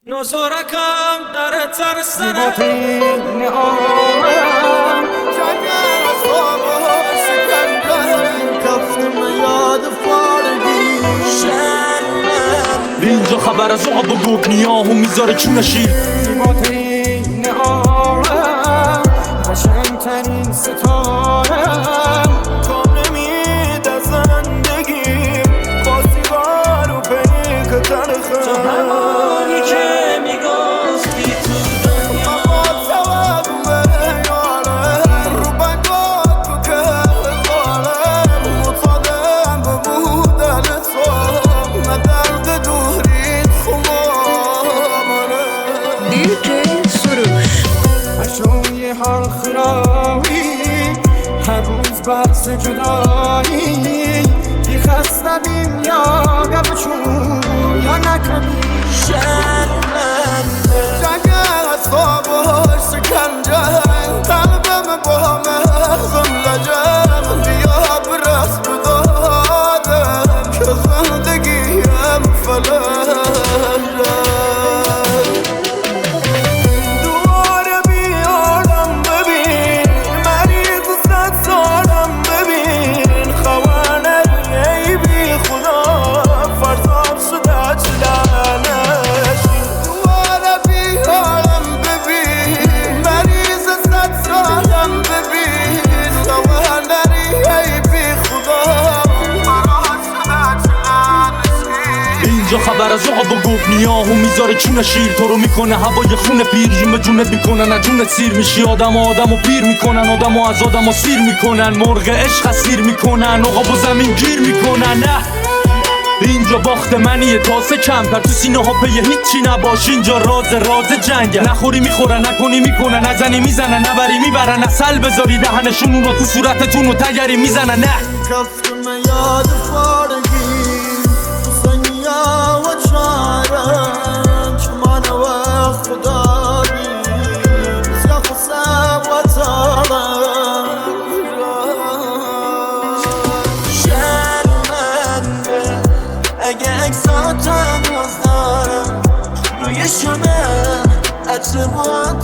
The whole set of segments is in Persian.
نزارکم در ترسنه زیباترین آرام جنگ اصحاب شکنجه کفتم یاد فارگی اینجا خبر از آب و گوگنیاهو میذاره چون شیر زیباترین آرام قشنگترین ستارم تا نمید از زندگی با سیگار و پیک تلخم حال خراوی هر روز بحث جدایی بی خستمیم یا گمچون یا نکرمیم شرمنده جنگ اصحاب و شکنجه قلبم با مغزم لجم بیا برس بدادم که زندگیم فلنده اینجا خبر از آب و گوگنیاهو میذاره چون شیر تو رو میکنه هوای خون پیر جون به جونت میکنن از جونت سیر میشی آدمو پیر میکنن آدمو از آدمو سیر میکنن مرغ عشق سیر میکنن آقا با زمین گیر میکنن نه اینجا باخت منیه تاسه کمتر تو سینه ها پی هیچی نباش اینجا راز جنگه نخوری میخورن نکنی میکنن نزنی میزنن نبری میبرن اصل بذاری دهنشون اونو تو صورتتون و تگری میزنن نه کفتم یاد فارگی و چارم که من وقت خدا بیز یا خسب و تارم شرمنده اگه اکساتم باز دارم روی شمه عطر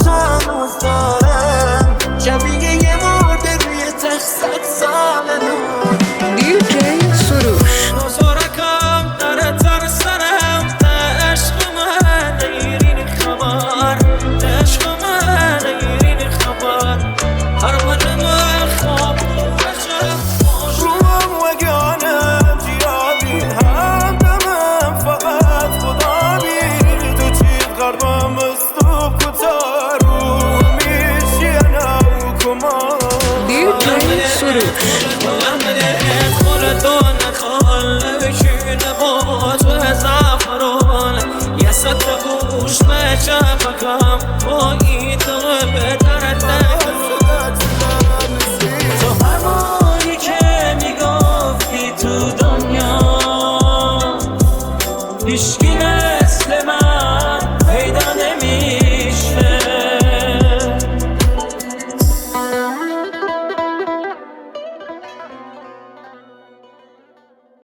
تنوز دارم شبیه یه مرده روی تخت 100 ساله